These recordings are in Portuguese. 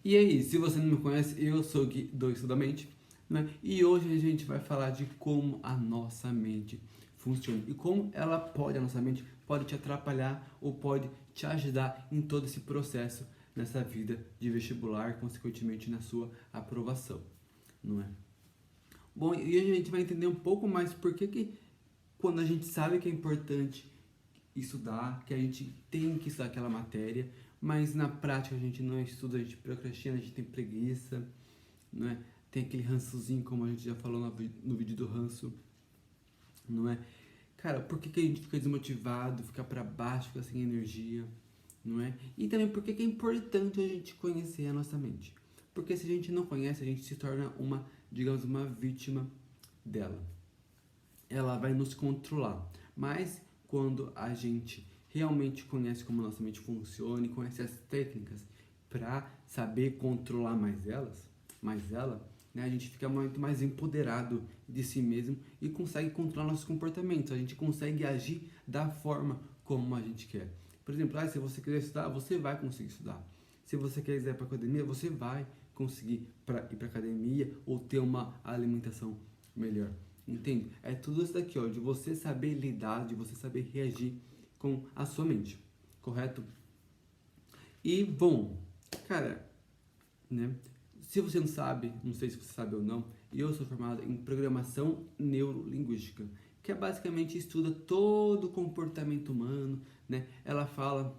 E aí, se você não me conhece, eu sou o Gui do Estudamente, né? E hoje a gente vai falar de como a nossa mente funciona e como a nossa mente pode te atrapalhar ou pode te ajudar em todo esse processo nessa vida de vestibular, consequentemente na sua aprovação, não é? Bom, e hoje a gente vai entender um pouco mais por que quando a gente sabe que é importante estudar, que a gente tem que estudar aquela matéria, mas na prática a gente não estuda, a gente procrastina, a gente tem preguiça, não é? Tem aquele rançozinho, como a gente já falou no vídeo do ranço, não é? Cara, por que a gente fica desmotivado, fica pra baixo, fica sem energia, não é? E também por que é importante a gente conhecer a nossa mente. Porque se a gente não conhece, a gente se torna digamos, uma vítima dela. Ela vai nos controlar. Mas quando a gente realmente conhece como nossa mente funciona e conhece as técnicas para saber controlar mais ela, né, a gente fica muito mais empoderado de si mesmo e consegue controlar nossos comportamentos. A gente consegue agir da forma como a gente quer. Por exemplo, se você quiser estudar, você vai conseguir estudar. Se você quiser ir para academia, você vai conseguir ir para academia ou ter uma alimentação melhor. Entende? É tudo isso daqui, ó, de você saber lidar, de você saber reagir com a sua mente, correto? E, bom, cara, né? Se você não sabe, não sei se você sabe ou não, eu sou formado em programação neurolinguística, que é basicamente estuda todo o comportamento humano, né? Ela fala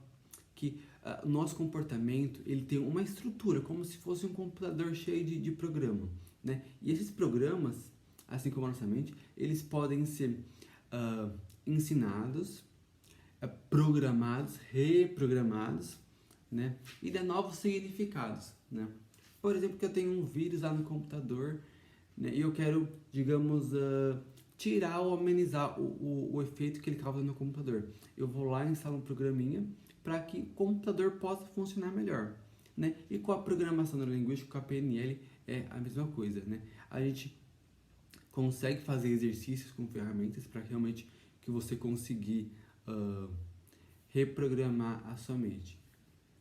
que o nosso comportamento ele tem uma estrutura, como se fosse um computador cheio de programa, né? E esses programas, assim como a nossa mente, eles podem ser ensinados, programados, reprogramados, né? E dar novos significados, né? Por exemplo, que eu tenho um vírus lá no computador, né? E eu quero, digamos, tirar ou amenizar o efeito que ele causa no computador. Eu vou lá e instalo um programinha para que o computador possa funcionar melhor, né? E com a programação neurolinguística, com a PNL, é a mesma coisa, né? A gente consegue fazer exercícios com ferramentas para realmente que você conseguir reprogramar a sua mente.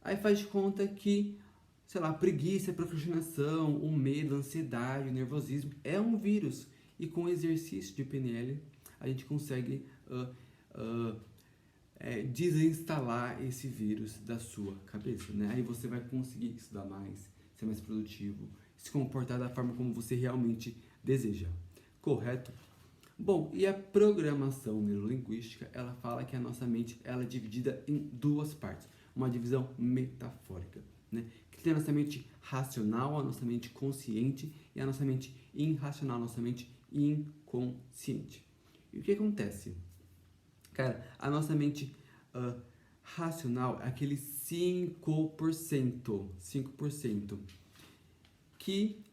Aí faz de conta que, sei lá, preguiça, procrastinação, o medo, a ansiedade, o nervosismo é um vírus. E com exercício de PNL, a gente consegue desinstalar esse vírus da sua cabeça, né? Aí você vai conseguir estudar mais, ser mais produtivo, se comportar da forma como você realmente deseja. Correto? Bom, e a programação neurolinguística, ela fala que a nossa mente ela é dividida em duas partes. Uma divisão metafórica, né? Que tem a nossa mente racional, a nossa mente consciente e a nossa mente irracional, a nossa mente inconsciente. E o que acontece? Cara, a nossa mente racional é aquele 5%, que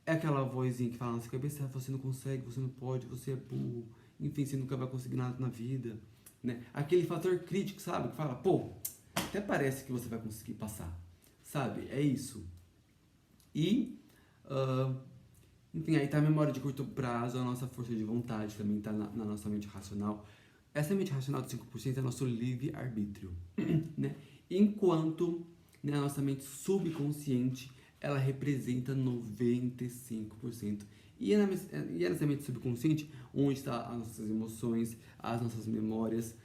é aquela vozinha que fala na sua cabeça, você não consegue, você não pode, você é burro, enfim, você nunca vai conseguir nada na vida, né? Aquele fator crítico, sabe? Que fala, pô, até parece que você vai conseguir passar, sabe? É isso. E, enfim, aí tá a memória de curto prazo, a nossa força de vontade também tá na nossa mente racional. Essa mente racional de 5% é nosso livre-arbítrio, né? Enquanto a nossa mente subconsciente, ela representa 95%. E é nessa mente subconsciente onde estão as nossas emoções, as nossas memórias,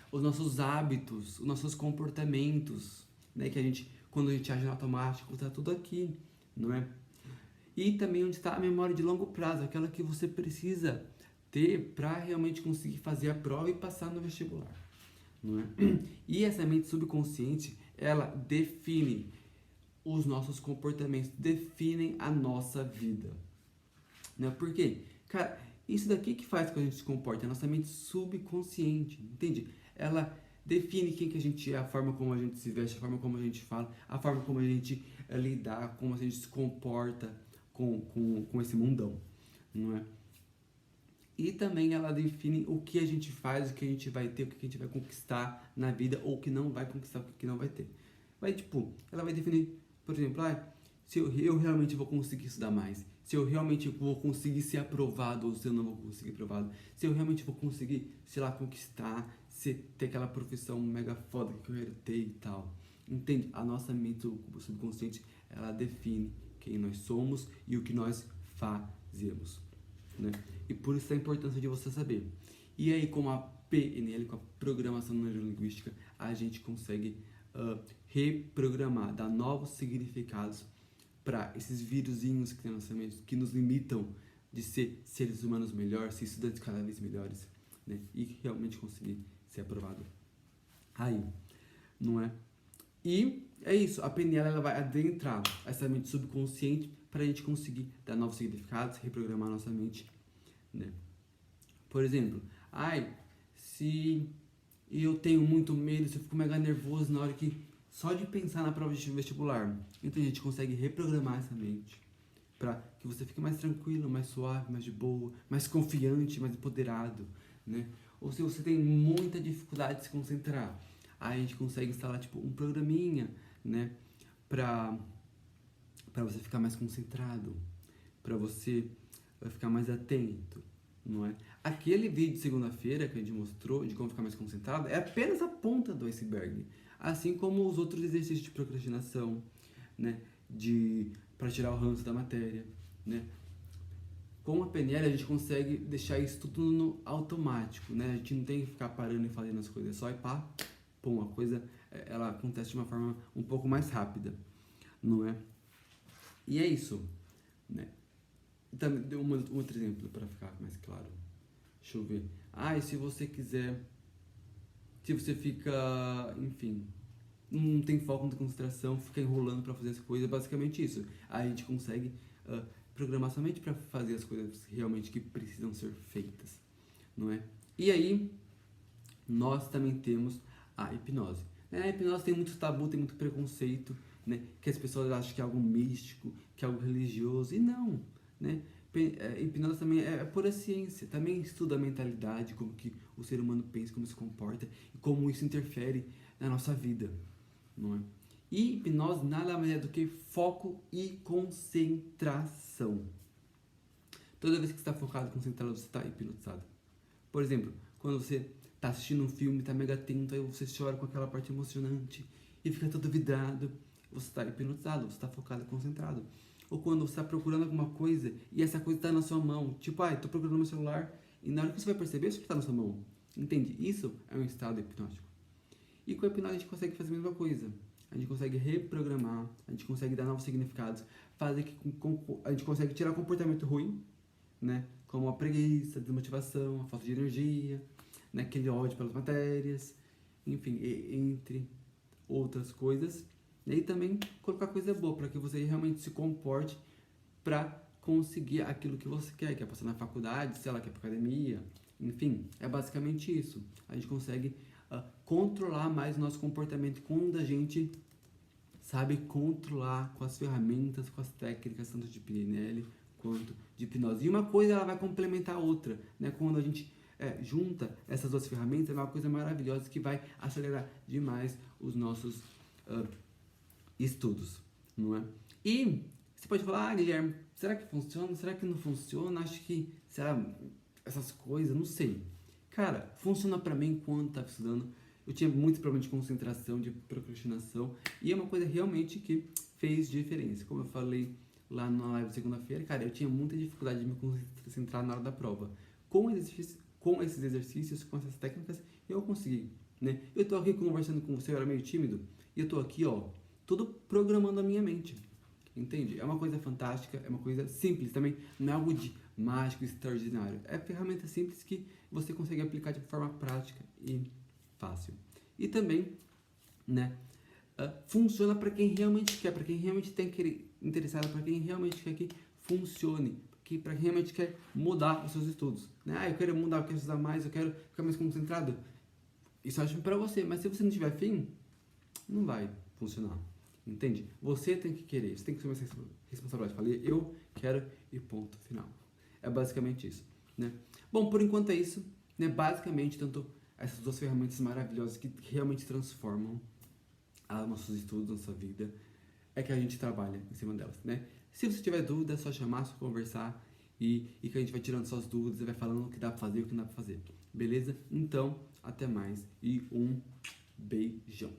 os nossos hábitos, os nossos comportamentos, né? Que quando a gente age no automático, está tudo aqui, não é? E também onde está a memória de longo prazo, aquela que você precisa ter para realmente conseguir fazer a prova e passar no vestibular, não é? E essa mente subconsciente, ela define os nossos comportamentos, definem a nossa vida, né? Por quê? Cara, isso daqui que faz com que a gente se comporte, a nossa mente subconsciente, entende? Ela define quem que a gente é, a forma como a gente se veste, a forma como a gente fala, a forma como a gente lidar, como a gente se comporta com esse mundão, não é? E também ela define o que a gente faz, o que a gente vai ter, o que a gente vai conquistar na vida, ou o que não vai conquistar, o que não vai ter. Ela vai definir, por exemplo, se eu realmente vou conseguir estudar mais, se eu realmente vou conseguir ser aprovado ou se eu não vou conseguir aprovado, se eu realmente vou conseguir, sei lá, conquistar, ter aquela profissão mega foda que eu quero ter e tal. Entende? A nossa mente subconsciente, ela define quem nós somos e o que nós fazemos, né? E por isso a importância de você saber. E aí, com a PNL, com a programação neurolinguística, a gente consegue reprogramar, dar novos significados para esses vírusinhos que tem na nossa mente, que nos limitam de ser seres humanos melhores, ser estudantes cada vez melhores, né? E realmente conseguir ser aprovado. Aí, não é? E é isso, a PNL ela vai adentrar essa mente subconsciente para a gente conseguir dar novos significados, reprogramar nossa mente, né? Por exemplo, se eu tenho muito medo, se eu fico mega nervoso na hora que só de pensar na prova de vestibular, então a gente consegue reprogramar essa mente para que você fique mais tranquilo, mais suave, mais de boa, mais confiante, mais empoderado, né? Ou se você tem muita dificuldade de se concentrar, aí a gente consegue instalar tipo um programinha, né, para você ficar mais concentrado, para você ficar mais atento, não é? Aquele vídeo de segunda-feira que a gente mostrou de como ficar mais concentrado é apenas a ponta do iceberg, assim como os outros exercícios de procrastinação, né, para tirar o ranço da matéria, né? Com a PNL a gente consegue deixar isso tudo no automático, né? A gente não tem que ficar parando e fazendo as coisas, só e pá, pum, a coisa ela acontece de uma forma um pouco mais rápida, não é? E é isso, né? Também deu um outro exemplo para ficar mais claro. Deixa eu ver. E se você quiser, se você fica, enfim, não tem foco, não tem concentração, fica enrolando para fazer as coisas, é basicamente isso. Aí a gente consegue programar somente para fazer as coisas realmente que precisam ser feitas, não é? E aí, nós também temos a hipnose. A hipnose tem muito tabu, tem muito preconceito, né? Que as pessoas acham que é algo místico, que é algo religioso, e não, né? Hipnose também é pura ciência, também estuda a mentalidade, como que o ser humano pensa, como se comporta, e como isso interfere na nossa vida, não é? E hipnose nada mais é do que foco e concentração. Toda vez que você está focado, concentrado, você está hipnotizado. Por exemplo, quando você está assistindo um filme, está mega atento, aí você chora com aquela parte emocionante e fica todo vidrado, você está hipnotizado, você está focado e concentrado. Ou quando você está procurando alguma coisa e essa coisa está na sua mão, tipo, estou procurando meu celular, e na hora que você vai perceber, isso está na sua mão. Entende? Isso é um estado hipnótico. E com a hipnose a gente consegue fazer a mesma coisa. A gente consegue reprogramar, a gente consegue dar novos significados, fazer que a gente consegue tirar comportamento ruim, né? Como a preguiça, a desmotivação, a falta de energia, né? Aquele ódio pelas matérias, enfim, entre outras coisas. E também colocar coisa boa para que você realmente se comporte para conseguir aquilo que você quer passar na faculdade, sei lá, quer ir para academia, enfim, é basicamente isso. A gente consegue controlar mais o nosso comportamento quando a gente sabe controlar com as ferramentas, com as técnicas, tanto de PNL quanto de hipnose. E uma coisa ela vai complementar a outra, né? Quando a gente junta essas duas ferramentas, é uma coisa maravilhosa que vai acelerar demais os nossos estudos, não é? E você pode falar, Guilherme, será que funciona? Será que não funciona? Acho que, será, essas coisas, não sei. Cara, funciona pra mim enquanto estava estudando. Eu tinha muitos problemas de concentração, de procrastinação, e é uma coisa realmente que fez diferença. Como eu falei lá na live de segunda-feira, cara, eu tinha muita dificuldade de me concentrar na hora da prova. Com esses exercícios, com essas técnicas, eu consegui, né? Eu tô aqui conversando com você, eu era meio tímido, e eu tô aqui, tudo programando a minha mente, entende? É uma coisa fantástica, é uma coisa simples também, não é algo de mágico, extraordinário. É ferramenta simples que você consegue aplicar de forma prática e fácil. E também, né, funciona para quem realmente quer, para quem realmente tem interessado, para quem realmente quer que funcione, para quem realmente quer mudar os seus estudos, né? Eu quero mudar, eu quero estudar mais, eu quero ficar mais concentrado. Isso eu acho para você, mas se você não tiver fim, não vai funcionar. Entende? Você tem que querer, você tem que ser mais responsabilidade. Falei, eu quero e ponto final. É basicamente isso, né? Bom, por enquanto é isso, né? Basicamente, tanto essas duas ferramentas maravilhosas que realmente transformam nossos estudos, nossa vida, é que a gente trabalha em cima delas, né? Se você tiver dúvida, é só chamar, só conversar e que a gente vai tirando suas dúvidas e vai falando o que dá pra fazer e o que não dá pra fazer. Beleza? Então, até mais e um beijão.